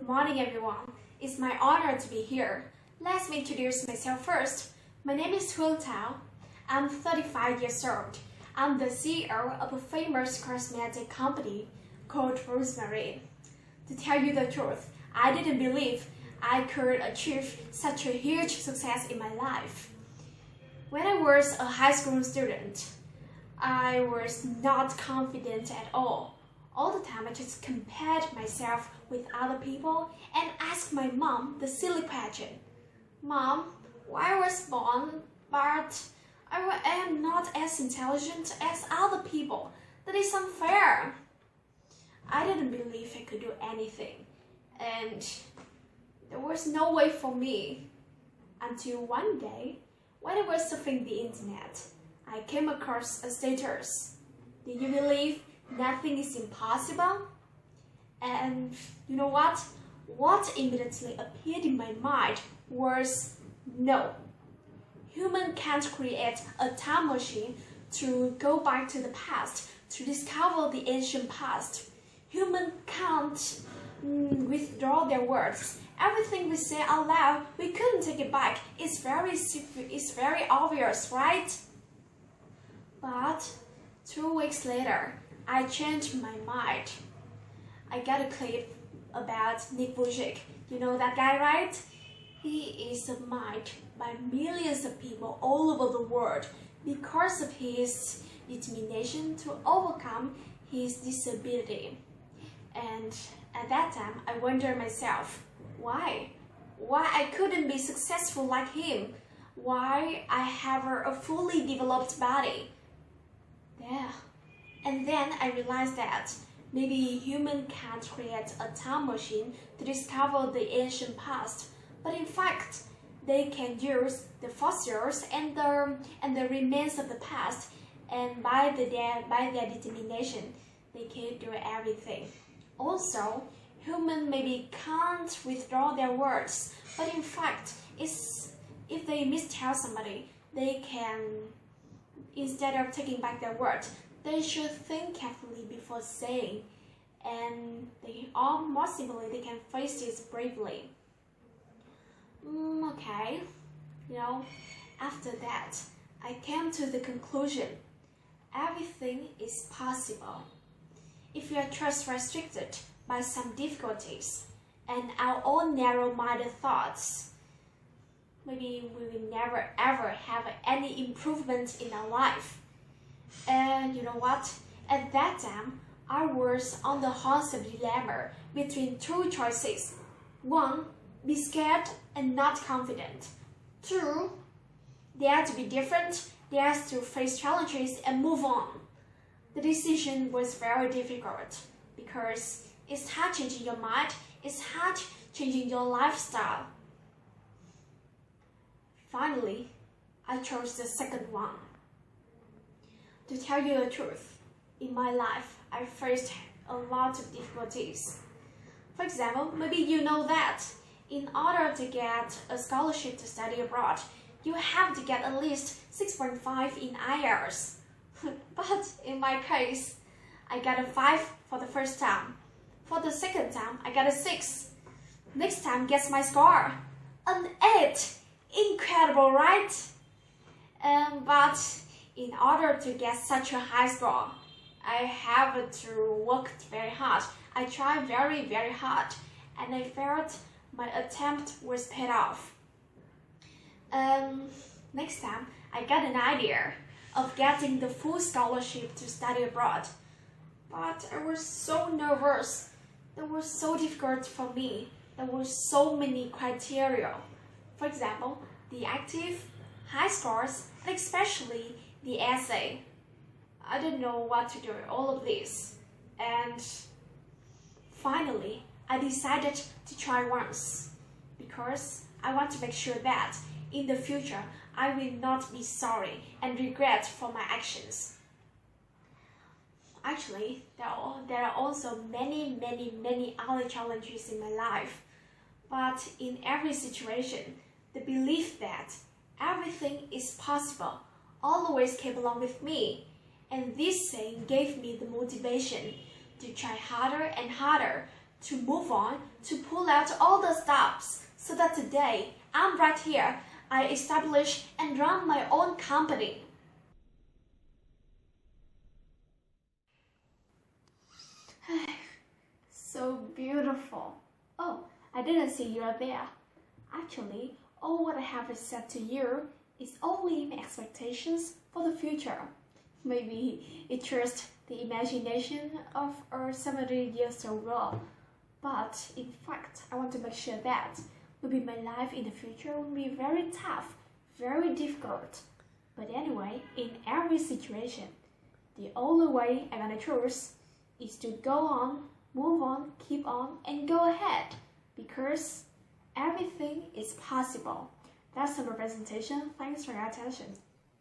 Good morning, everyone. It's my honor to be here. Let me introduce myself first. My name is THAO. I'm 35 years old. I'm the CEO of a famous cosmetic company called Rosemary. To tell you the truth, I didn't believe I could achieve such a huge success in my life. When I was a high school student, I was not confident at all. All the time I just compared myself with other people and asked my mom the silly question. Mom, why I was born, but I am not as intelligent as other people? That is unfair. I didn't believe I could do anything, and there was no way for me. Until one day, when I was surfing the internet, I came across a status. Do you believe nothing is impossible? And you know what? What immediately appeared in my mind was no. Human can't create a time machine to go back to the past, to discover the ancient past. Human can't withdraw their words. Everything we say out loud, we couldn't take it back. It's very obvious, right? But 2 weeks later, I changed my mind. I got a clip about Nick Vujicic. You know that guy, right? He is admired by millions of people all over the world because of his determination to overcome his disability. And at that time, I wondered myself, why? Why I couldn't be successful like him? Why I have a fully developed body? Yeah. And then I realized that maybe human can't create a time machine to discover the ancient past, but in fact, they can use the fossils and the remains of the past, and by their determination, they can do everything. Also, human maybe can't withdraw their words, but in fact, if they mistell somebody, they can, instead of taking back their words, they should think carefully before saying, and more simply, they can face this bravely. Okay, after that, I came to the conclusion, everything is possible. If you are just restricted by some difficulties and our own narrow-minded thoughts, maybe we will never ever have any improvement in our life. And you know what? At that time, I was on the horse's dilemma between two choices. 1, be scared and not confident. 2, dare to be different, dare to face challenges and move on. The decision was very difficult because it's hard changing your mind, it's hard changing your lifestyle. Finally, I chose the second one. To tell you the truth, in my life, I faced a lot of difficulties. For example, maybe you know that in order to get a scholarship to study abroad, you have to get at least 6.5 in IELTS. But in my case, I got a 5 for the first time. For the second time, I got a 6. Next time, guess my score? An 8! Incredible, right? But in order to get such a high score, I have to work very hard. I tried very, very hard, and I felt my attempt was paid off. Next time, I got an idea of getting the full scholarship to study abroad. But I was so nervous. It was so difficult for me. There were so many criteria. For example, the active, high scores, and especially the essay. I didn't know what to do with all of this. And finally, I decided to try once because I want to make sure that in the future, I will not be sorry and regret for my actions. Actually, there are also many other challenges in my life. But in every situation, the belief that everything is possible always came along with me. And this saying gave me the motivation to try harder and harder to move on, to pull out all the stops, so that today I'm right here. I establish and run my own company. So beautiful. Oh, I didn't see you are there. Actually, all what I have said to you is only my expectations for the future. Maybe it's just the imagination of a 70-year-old girl. But in fact, I want to make sure that maybe my life in the future will be very tough, very difficult. But anyway, in every situation, the only way I'm gonna choose is to go on, move on, keep on, and go ahead. Because everything is possible. That's the presentation. Thanks for your attention.